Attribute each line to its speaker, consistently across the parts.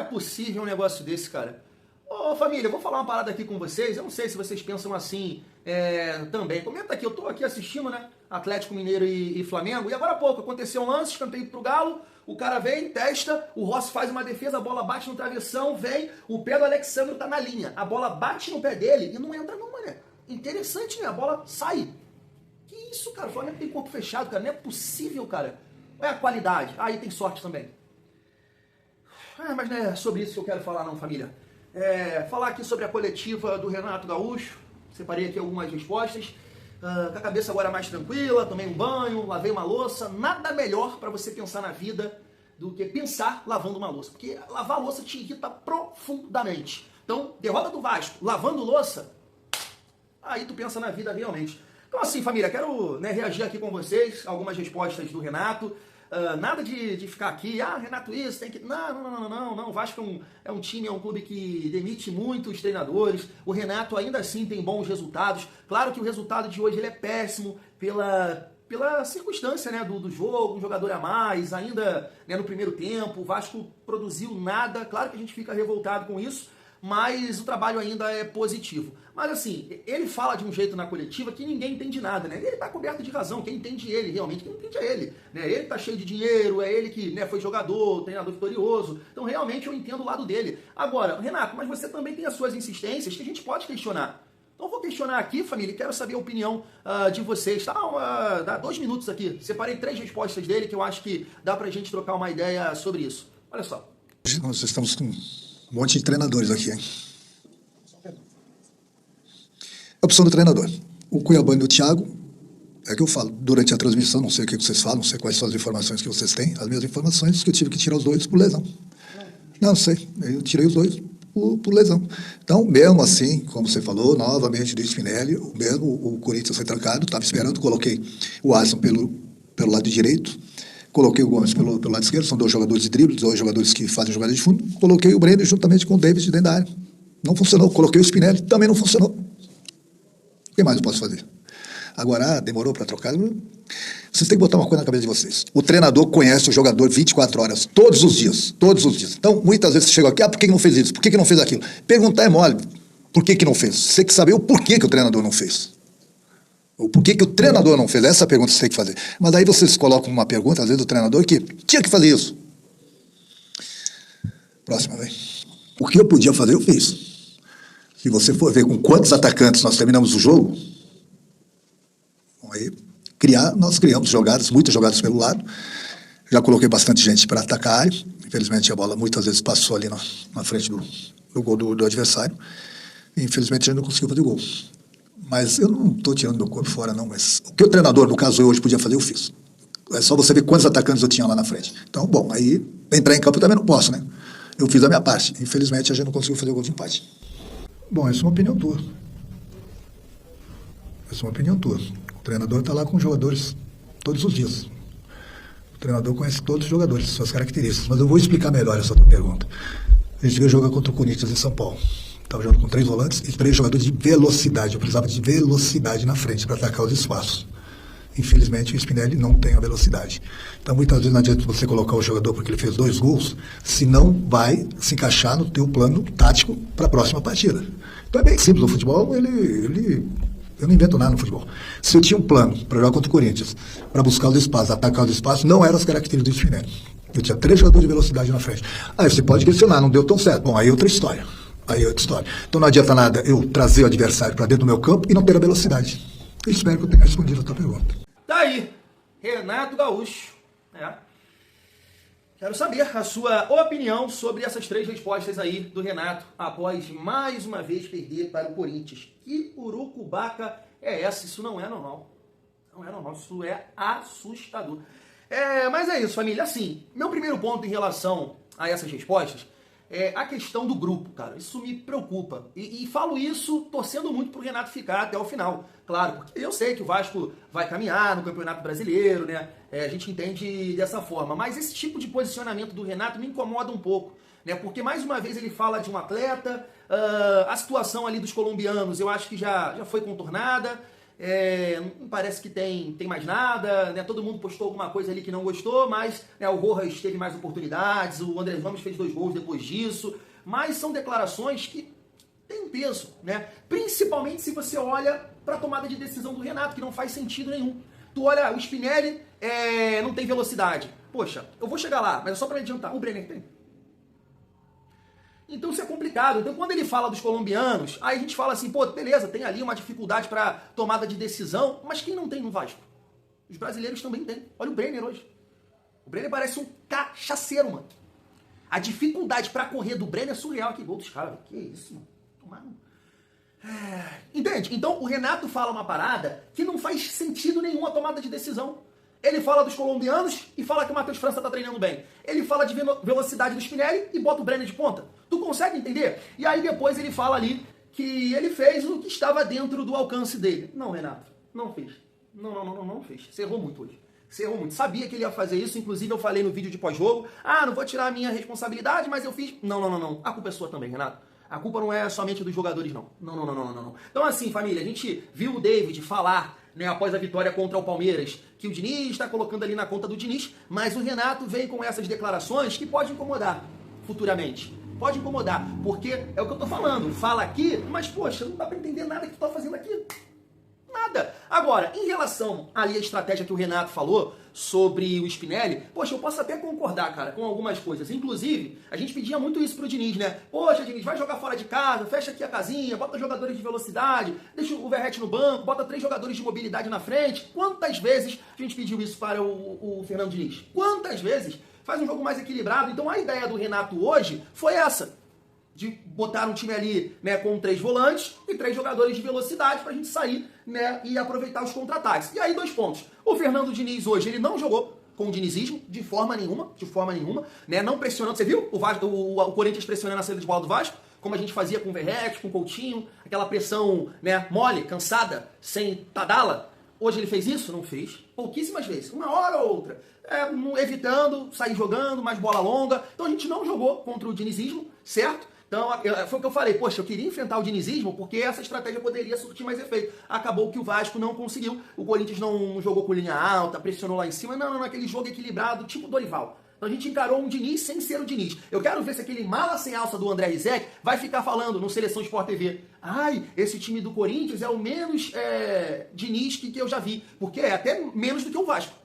Speaker 1: é possível um negócio desse, cara. Ô família, eu vou falar uma parada aqui com vocês. Eu não sei se vocês pensam assim também. Comenta aqui, eu tô aqui assistindo, né? Atlético Mineiro e Flamengo. E agora há pouco aconteceu um lance, escanteio pro Galo. O cara vem, testa, o Rossi faz uma defesa, a bola bate no travessão, vem, o pé do Alexandre tá na linha. A bola bate no pé dele e não entra não, mané. Interessante, né? A bola sai. Que isso, cara? O Flamengo tem corpo fechado, cara. Não é possível, cara. Olha a qualidade. Aí tem sorte também. Mas não é sobre isso que eu quero falar não, família. Falar aqui sobre a coletiva do Renato Gaúcho. Separei aqui algumas respostas. Com a cabeça agora mais tranquila, tomei um banho, lavei uma louça. Nada melhor para você pensar na vida do que pensar lavando uma louça. Porque lavar a louça te irrita profundamente. Então, derrota do Vasco, lavando louça, aí tu pensa na vida realmente. Então assim, família, quero reagir aqui com vocês, algumas respostas do Renato. Nada de ficar aqui, Renato isso, tem que... Não. O Vasco é um time, é um clube que demite muitos treinadores. O Renato ainda assim tem bons resultados. Claro que o resultado de hoje ele é péssimo pela circunstância, né, do jogo, um jogador a mais, ainda, né, no primeiro tempo. O Vasco produziu nada, claro que a gente fica revoltado com isso, mas o trabalho ainda é positivo. Mas assim, ele fala de um jeito na coletiva que ninguém entende nada, né? Ele tá coberto de razão, quem entende ele realmente, quem entende é ele, né? Ele tá cheio de dinheiro, é ele que, né, foi jogador, treinador vitorioso, então realmente eu entendo o lado dele. Agora, Renato, mas você também tem as suas insistências que a gente pode questionar. Então eu vou questionar aqui, família, quero saber a opinião de vocês, tá? Dá 2 minutos aqui, separei 3 respostas dele que eu acho que dá pra gente trocar uma ideia sobre isso. Olha só.
Speaker 2: Nós estamos com um monte de treinadores aqui, hein? A opção do treinador. O Cuiabano e o Thiago, é que eu falo, durante a transmissão, não sei o que vocês falam, não sei quais são as informações que vocês têm, as minhas informações que eu tive que tirar os dois por lesão. Não sei, eu tirei os dois por lesão. Então, mesmo assim, como você falou, novamente do Spinelli, mesmo o Corinthians foi trancado, estava esperando, coloquei o Alisson pelo lado direito, coloquei o Gomes pelo lado esquerdo, são 2 jogadores de drible, 2 jogadores que fazem jogada de fundo, coloquei o Breno juntamente com o David dentro da área. Não funcionou, coloquei o Spinelli, também não funcionou. O que mais eu posso fazer? Agora, demorou para trocar? Vocês têm que botar uma coisa na cabeça de vocês. O treinador conhece o jogador 24 horas, todos os dias, todos os dias. Então, muitas vezes você chega aqui, por que não fez isso? Por que não fez aquilo? Perguntar é mole. Por que não fez? Você tem que saber o porquê que o treinador não fez. O porquê que o treinador não fez? Essa pergunta você tem que fazer. Mas aí vocês colocam uma pergunta, às vezes, do treinador que tinha que fazer isso. Próxima, velho. O que eu podia fazer, eu fiz. Se você for ver com quantos atacantes nós terminamos o jogo, aí nós criamos jogadas, muitas jogadas pelo lado. Já coloquei bastante gente para atacar a área. Infelizmente a bola muitas vezes passou ali na frente do gol do adversário. E, infelizmente a gente não conseguiu fazer o gol. Mas eu não estou tirando meu corpo fora, não. Mas o que o treinador, no caso eu hoje, podia fazer, eu fiz. É só você ver quantos atacantes eu tinha lá na frente. Então, bom, aí entrar em campo eu também não posso, né? Eu fiz a minha parte. Infelizmente a gente não conseguiu fazer o gol de empate. Bom, essa é uma opinião tua. Essa é uma opinião tua. O treinador está lá com os jogadores todos os dias. O treinador conhece todos os jogadores, suas características. Mas eu vou explicar melhor essa tua pergunta. A gente veio jogar contra o Corinthians em São Paulo. Estava jogando com 3 volantes e 3 jogadores de velocidade. Eu precisava de velocidade na frente para atacar os espaços. Infelizmente, o Spinelli não tem a velocidade. Então, muitas vezes não adianta você colocar o jogador porque ele fez 2 gols, se não vai se encaixar no teu plano tático para a próxima partida. Então, é bem simples. O futebol, eu não invento nada no futebol. Se eu tinha um plano para jogar contra o Corinthians, para buscar os espaços, atacar os espaços, não eram as características do Spinelli. Eu tinha 3 jogadores de velocidade na frente. Aí você pode questionar, não deu tão certo. Bom, aí é outra história. Então, não adianta nada eu trazer o adversário para dentro do meu campo e não ter a velocidade. Eu espero que eu tenha respondido a tua pergunta.
Speaker 1: Tá aí, Renato Gaúcho. Quero saber a sua opinião sobre essas 3 respostas aí do Renato, após mais uma vez perder para o Corinthians. Que urucubaca é essa? Isso não é normal. Não é normal, isso é assustador. Mas é isso, família. Assim, meu primeiro ponto em relação a essas respostas é a questão do grupo, cara. Isso me preocupa. E falo isso torcendo muito pro Renato ficar até o final. Claro, porque eu sei que o Vasco vai caminhar no Campeonato Brasileiro, né? A gente entende dessa forma. Mas esse tipo de posicionamento do Renato me incomoda um pouco, né? Porque mais uma vez ele fala de um atleta, a situação ali dos colombianos eu acho que já foi contornada. Não parece que tem mais nada, né? Todo mundo postou alguma coisa ali que não gostou, mas né, o Rojas teve mais oportunidades, o André Gomes fez 2 gols depois disso, mas são declarações que têm peso, né? Principalmente se você olha para a tomada de decisão do Renato, que não faz sentido nenhum. Tu olha, o Spinelli não tem velocidade. Poxa, eu vou chegar lá, mas é só para adiantar. O Brenner tem. Então isso é complicado. Então quando ele fala dos colombianos, aí a gente fala assim, pô, beleza, tem ali uma dificuldade para tomada de decisão, mas quem não tem no Vasco? Os brasileiros também têm. Olha o Brenner hoje. O Brenner parece um cachaceiro, mano. A dificuldade para correr do Brenner é surreal. Que gol dos caras, que isso, mano. Tomaram. Entende? Então o Renato fala uma parada que não faz sentido nenhum a tomada de decisão. Ele fala dos colombianos e fala que o Matheus França tá treinando bem. Ele fala de velocidade do Spinelli e bota o Brenner de ponta. Tu consegue entender? E aí depois ele fala ali que ele fez o que estava dentro do alcance dele. Não, Renato, não fez. Não fez. Você errou muito hoje. Você errou muito. Sabia que ele ia fazer isso, inclusive eu falei no vídeo de pós-jogo. Não vou tirar a minha responsabilidade, mas eu fiz. Não. A culpa é sua também, Renato. A culpa não é somente dos jogadores, não. Não. Então assim, família, a gente viu o David falar, né, após a vitória contra o Palmeiras, que o Diniz está colocando ali na conta do Diniz, mas o Renato vem com essas declarações que pode incomodar futuramente. Pode incomodar, porque é o que eu tô falando. Fala aqui, mas poxa, não dá pra entender nada que tu tá fazendo aqui. Nada. Agora, em relação ali à estratégia que o Renato falou sobre o Spinelli, poxa, eu posso até concordar, cara, com algumas coisas. Inclusive, a gente pedia muito isso pro Diniz, né? Poxa, Diniz, vai jogar fora de casa, fecha aqui a casinha, bota jogadores de velocidade, deixa o Verratti no banco, bota 3 jogadores de mobilidade na frente. Quantas vezes a gente pediu isso para o Fernando Diniz? Quantas vezes? Faz um jogo mais equilibrado. Então a ideia do Renato hoje foi essa, de botar um time ali, né, com 3 volantes e 3 jogadores de velocidade pra gente sair, né, e aproveitar os contra-ataques. E aí 2 pontos. O Fernando Diniz hoje, ele não jogou com o dinizismo, de forma nenhuma, né, não pressionando. Você viu o Corinthians pressionando a saída de bola do Vasco? Como a gente fazia com o Verratti, com o Coutinho, aquela pressão, né, mole, cansada, sem Tadala. Hoje ele fez isso? Não fez. Pouquíssimas vezes. Uma hora ou outra. Evitando, sair jogando, mais bola longa. Então a gente não jogou contra o dinizismo, certo? Então, foi o que eu falei, poxa, eu queria enfrentar o dinizismo porque essa estratégia poderia surtir mais efeito. Acabou que o Vasco não conseguiu, o Corinthians não jogou com linha alta, pressionou lá em cima, não, aquele jogo equilibrado, tipo Dorival. Então a gente encarou um Diniz sem ser o Diniz. Eu quero ver se aquele mala sem alça do André Rizek vai ficar falando no Seleção Sport TV. Esse time do Corinthians é o menos Diniz que eu já vi, porque é até menos do que o Vasco.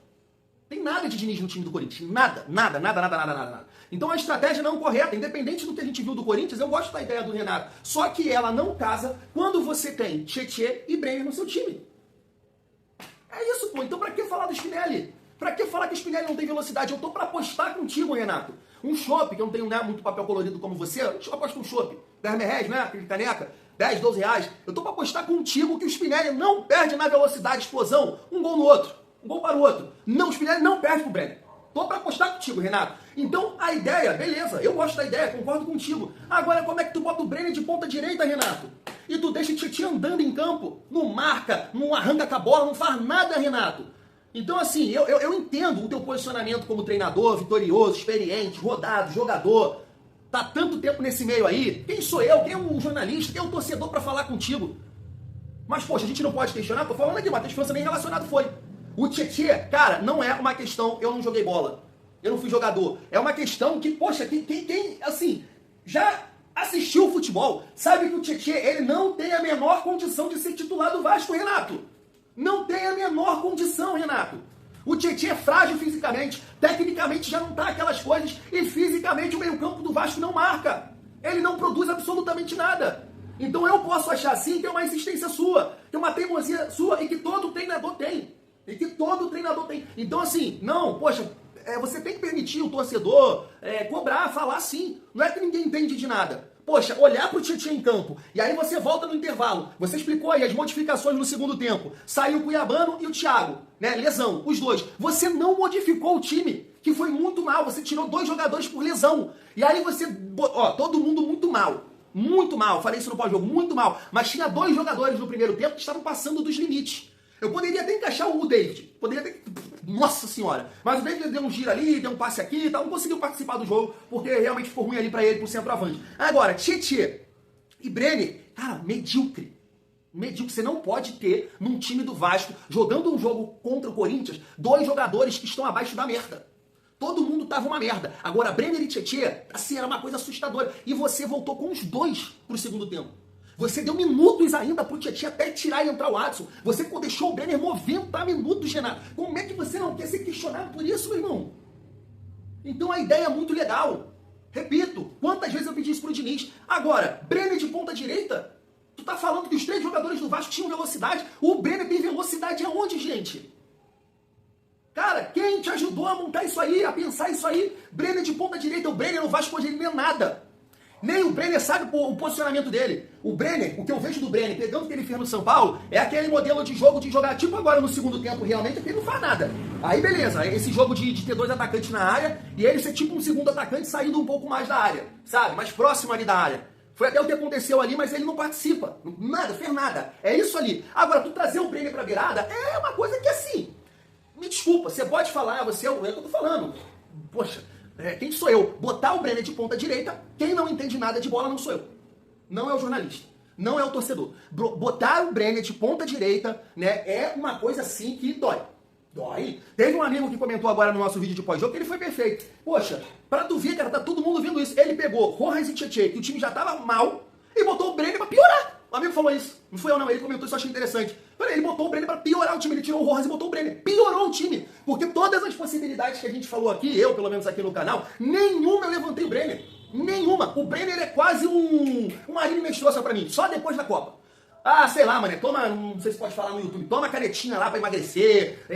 Speaker 1: Tem nada de Diniz no time do Corinthians. Nada. Então a estratégia não correta, independente do que a gente viu do Corinthians, eu gosto da ideia do Renato. Só que ela não casa quando você tem Tietê e Brenner no seu time. É isso, pô. Então pra que falar do Spinelli? Pra que falar que o Spinelli não tem velocidade? Eu tô pra apostar contigo, Renato. Um chopp, que eu não tenho, né, muito papel colorido como você, eu aposto um chopp. 10 reais, né? Aquele caneca. 10, 12 reais. Eu tô pra apostar contigo que o Spinelli não perde na velocidade, explosão. Um gol no outro. Um gol para o outro. Não, o Spinelli não perde pro Brenner. Tô pra apostar contigo, Renato. Então, a ideia, beleza, eu gosto da ideia, concordo contigo. Agora, como é que tu bota o Brenner de ponta direita, Renato? E tu deixa o Tietê andando em campo, não marca, não arranca com a bola, não faz nada, Renato. Então, assim, eu entendo o teu posicionamento como treinador, vitorioso, experiente, rodado, jogador. Tá tanto tempo nesse meio aí. Quem sou eu? Quem é o jornalista? Quem é o torcedor pra falar contigo? Mas, poxa, a gente não pode questionar. Tô falando aqui, Matheus França nem relacionado foi. O Tietê, cara, não é uma questão, eu não joguei bola, eu não fui jogador. É uma questão que, poxa, quem assim, já assistiu o futebol, sabe que o Tietê, ele não tem a menor condição de ser titular do Vasco, Renato. Não tem a menor condição, Renato. O Tietê é frágil fisicamente, tecnicamente já não tá aquelas coisas, e fisicamente o meio-campo do Vasco não marca. Ele não produz absolutamente nada. Então eu posso achar sim que é uma insistência sua, que é uma teimosia sua e que todo treinador tem. Então assim, não, poxa, você tem que permitir o torcedor cobrar, falar sim. Não é que ninguém entende de nada. Poxa, olhar pro Tietê em campo, e aí você volta no intervalo. Você explicou aí as modificações no segundo tempo. Saiu o Cuiabano e o Thiago, né? Lesão, os dois. Você não modificou o time, que foi muito mal. Você tirou 2 jogadores por lesão. E aí você, todo mundo muito mal. Muito mal, falei isso no pós-jogo, muito mal. Mas tinha 2 jogadores no primeiro tempo que estavam passando dos limites. Eu poderia até encaixar o David. Nossa senhora. Mas o David deu um giro ali, deu um passe aqui e tal. Não conseguiu participar do jogo, porque realmente ficou ruim ali pra ele, pro centroavante. Agora, Tietê e Brenner, cara, medíocre. Medíocre. Você não pode ter, num time do Vasco, jogando um jogo contra o Corinthians, 2 jogadores que estão abaixo da merda. Todo mundo tava uma merda. Agora, Brenner e Tietê, assim, era uma coisa assustadora. E você voltou com os 2 pro segundo tempo. Você deu minutos ainda pro Tietê até tirar e entrar o Adson. Você deixou o Brenner 90 minutos, Renato. Como é que você não quer ser questionado por isso, meu irmão? Então a ideia é muito legal. Repito, quantas vezes eu pedi isso pro Diniz? Agora, Brenner de ponta direita? Tu tá falando que os 3 jogadores do Vasco tinham velocidade? O Brenner tem velocidade aonde, gente? Cara, quem te ajudou a montar isso aí, a pensar isso aí? Brenner de ponta direita. O Brenner no Vasco hoje ele não é nada. Nem o Brenner sabe o posicionamento dele. O Brenner, o que eu vejo do Brenner, pegando o que ele fez no São Paulo, é aquele modelo de jogo de jogar tipo agora no segundo tempo realmente, que ele não faz nada. Aí beleza, esse jogo de ter 2 atacantes na área e ele ser tipo um segundo atacante saindo um pouco mais da área, sabe? Mais próximo ali da área. Foi até o que aconteceu ali, mas ele não participa. Nada, fez nada. É isso ali. Agora, tu trazer o Brenner pra beirada é uma coisa que assim... Me desculpa, você pode falar, você é o que eu tô falando. Poxa, quem sou eu? Botar o Brenner de ponta direita, quem não entende nada de bola não sou eu. Não é o jornalista, não é o torcedor. Botar o Brenner de ponta direita, né, é uma coisa assim que dói. Dói. Teve um amigo que comentou agora no nosso vídeo de pós-jogo que ele foi perfeito. Poxa, pra tu ver, cara, tá todo mundo vendo isso. Ele pegou Rojas e Tietê, que o time já tava mal, e botou o Brenner pra piorar. O amigo falou isso. Não foi eu não, ele comentou isso, eu achei interessante. Ele botou o Brenner pra piorar o time, ele tirou o Rojas e botou o Brenner. Piorou o time. Porque todas as possibilidades que a gente falou aqui, eu pelo menos aqui no canal, nenhuma eu levantei o Brenner. Nenhuma. O Brenner é quase um Aline Mestroça pra mim, só depois da Copa. Ah, sei lá, mano, toma, não sei se pode falar no YouTube, toma canetinha lá pra emagrecer,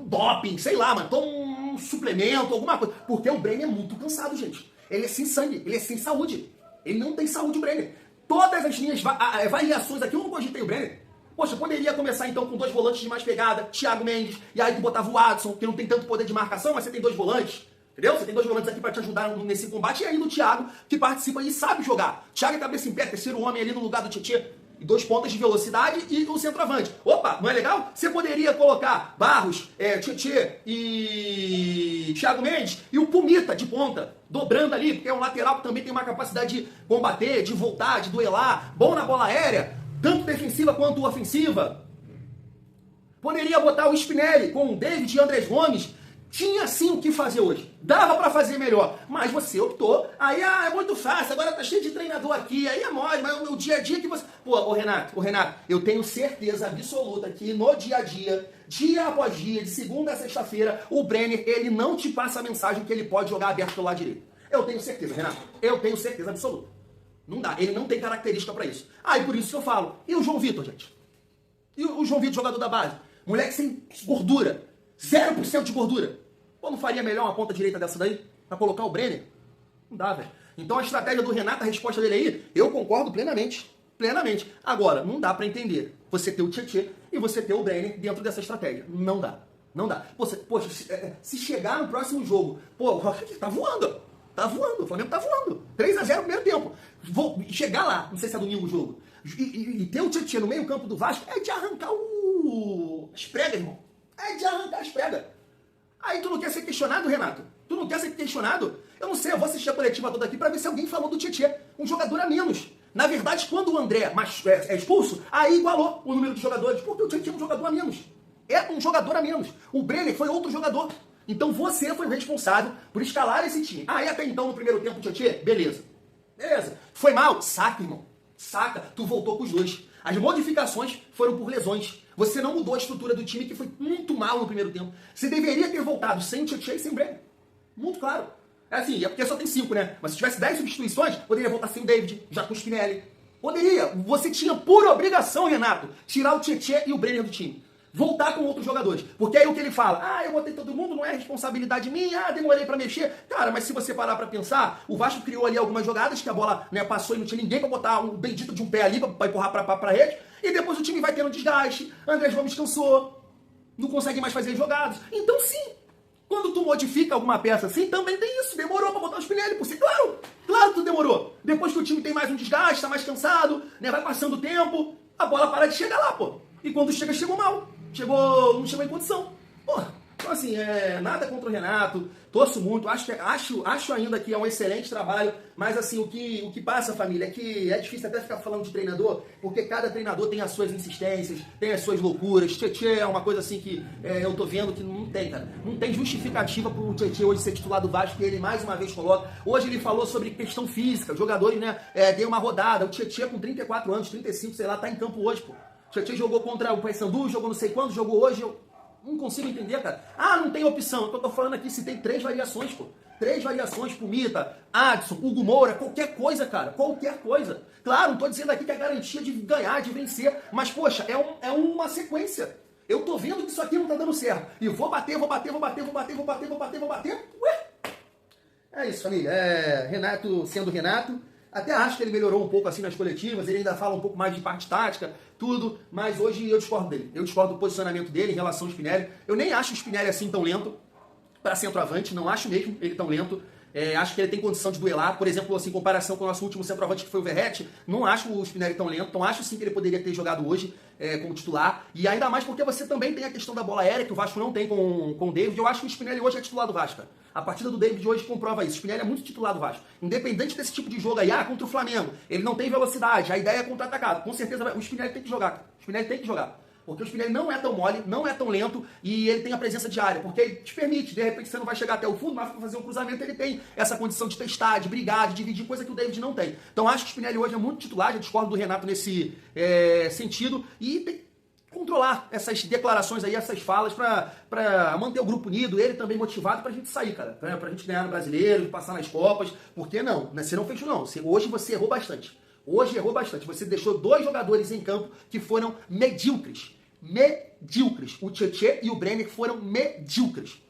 Speaker 1: doping, sei lá, mano, toma um suplemento, alguma coisa. Porque o Brenner é muito cansado, gente. Ele é sem sangue, ele é sem saúde. Ele não tem saúde, o Brenner. Todas as linhas, variações aqui, eu não cogitei o Brenner. Poxa, poderia começar então com 2 volantes de mais pegada, Thiago Mendes, e aí tu botava o Adson, que não tem tanto poder de marcação, mas você tem 2 volantes, entendeu? Você tem 2 volantes aqui pra te ajudar nesse combate, e aí no Thiago, que participa e sabe jogar. Thiago é cabeça em pé, terceiro homem ali no lugar do Tietê, e 2 pontas de velocidade e o centroavante. Opa, não é legal? Você poderia colocar Barros, Tietê e Thiago Mendes e o Pumita de ponta, dobrando ali, porque é um lateral que também tem uma capacidade de combater, de voltar, de duelar, bom na bola aérea, tanto defensiva quanto ofensiva. Poderia botar o Spinelli com o David e Andrés Gomes. Tinha sim o que fazer hoje. Dava pra fazer melhor. Mas você optou. Aí, é muito fácil. Agora tá cheio de treinador aqui. Aí é mole. Mas o dia a dia que você... Pô, ô Renato, eu tenho certeza absoluta que no dia a dia, dia após dia, de segunda a sexta-feira, o Brenner, ele não te passa a mensagem que ele pode jogar aberto pelo lado direito. Eu tenho certeza, Renato. Eu tenho certeza absoluta. Não dá. Ele não tem característica pra isso. E por isso que eu falo. E o João Vitor, gente? E o João Vitor, jogador da base? Moleque sem gordura. 0% de gordura. Pô, não faria melhor uma ponta direita dessa daí? Pra colocar o Brenner? Não dá, velho. Então a estratégia do Renato, a resposta dele aí, eu concordo plenamente. Plenamente. Agora, não dá pra entender você ter o Tietê e você ter o Brenner dentro dessa estratégia. Não dá. Não dá. Poxa, se chegar no próximo jogo, pô, tá voando. Tá voando. O Flamengo tá voando. 3-0 no primeiro tempo. Vou chegar lá, não sei se é domingo o jogo, e ter o Tietê no meio campo do Vasco é de arrancar as pregas, irmão. É de arrancar as pregas. Aí tu não quer ser questionado, Renato? Tu não quer ser questionado? Eu não sei, eu vou assistir a coletiva toda aqui pra ver se alguém falou do Tietê. Um jogador a menos. Na verdade, quando o André é expulso, aí igualou o número de jogadores. Porque o Tietê é um jogador a menos. É um jogador a menos. O Brenner foi outro jogador. Então você foi o responsável por escalar esse time. Aí até então, no primeiro tempo, o Tietê, beleza. Beleza. Foi mal? Saca, irmão. Saca. Tu voltou com os 2. As modificações foram por lesões. Você não mudou a estrutura do time, que foi muito mal no primeiro tempo. Você deveria ter voltado sem Tietê e sem Brenner. Muito claro. É assim, é porque só tem 5, né? Mas se tivesse 10 substituições, poderia voltar sem o David, já com o Spinelli. Poderia. Você tinha por obrigação, Renato, tirar o Tietê e o Brenner do time. Voltar com outros jogadores. Porque aí o que ele fala? Eu botei todo mundo, não é responsabilidade minha, demorei pra mexer. Cara, mas se você parar pra pensar, o Vasco criou ali algumas jogadas que a bola, né, passou e não tinha ninguém pra botar um bendito de um pé ali pra empurrar pra rede. E depois o time vai tendo desgaste. Andrés Gomes cansou. Não consegue mais fazer jogadas. Então sim, quando tu modifica alguma peça assim, também tem isso. Demorou pra botar o Spinelli por si. Claro que tu demorou. Depois que o time tem mais um desgaste, tá mais cansado, né, vai passando o tempo, a bola para de chegar lá, pô. E quando chega, chegou mal. Não chegou em condição. Pô, Então, assim, nada contra o Renato, torço muito, acho ainda que é um excelente trabalho, mas, assim, o que passa, família, é que é difícil até ficar falando de treinador, porque cada treinador tem as suas insistências, tem as suas loucuras. Tietê é uma coisa, assim, que eu tô vendo que não tem, cara. Não tem justificativa pro Tietê hoje ser titular do Vasco, que ele mais uma vez coloca. Hoje ele falou sobre questão física, os jogadores, né, deu uma rodada, o Tietê com 34 anos, 35, sei lá, tá em campo hoje, pô. O Tietê jogou contra o Paysandu, jogou não sei quando, jogou hoje, não consigo entender, cara. Não tem opção. Eu tô falando aqui, se tem 3 variações, pô. 3 variações pro Mita, Adson, Hugo Moura, qualquer coisa, cara. Qualquer coisa. Claro, não tô dizendo aqui que é garantia de ganhar, de vencer, mas, poxa, é uma sequência. Eu tô vendo que isso aqui não tá dando certo. E vou bater. Ué? É isso, família. Renato sendo Renato. Até acho que ele melhorou um pouco assim nas coletivas, ele ainda fala um pouco mais de parte tática, tudo, mas hoje eu discordo dele. Eu discordo do posicionamento dele em relação ao Spinelli. Eu nem acho o Spinelli assim tão lento para centroavante, não acho mesmo ele tão lento. Acho que ele tem condição de duelar, por exemplo, assim, em comparação com o nosso último centroavante, que foi o Verratti, não acho o Spinelli tão lento, então acho sim que ele poderia ter jogado hoje como titular, e ainda mais porque você também tem a questão da bola aérea, que o Vasco não tem com o David. Eu acho que o Spinelli hoje é titular do Vasco. A partida do David hoje comprova isso. O Spinelli é muito titular do Vasco. Independente desse tipo de jogo aí, contra o Flamengo, ele não tem velocidade, a ideia é contra-atacado. Com certeza o Spinelli tem que jogar. O Spinelli tem que jogar. Porque o Spinelli não é tão mole, não é tão lento e ele tem a presença de área, porque ele te permite, de repente você não vai chegar até o fundo, mas para fazer um cruzamento ele tem essa condição de testar, de brigar, de dividir, coisa que o David não tem. Então acho que o Spinelli hoje é muito titular, já discordo do Renato nesse sentido, e tem que controlar essas declarações aí, essas falas, para manter o grupo unido, ele também motivado pra gente sair, cara, pra gente ganhar no Brasileiro, passar nas Copas, porque não, você não fez não, hoje você errou bastante. Hoje errou bastante. Você deixou 2 jogadores em campo que foram medíocres. O Tietê e o Brenner foram medíocres.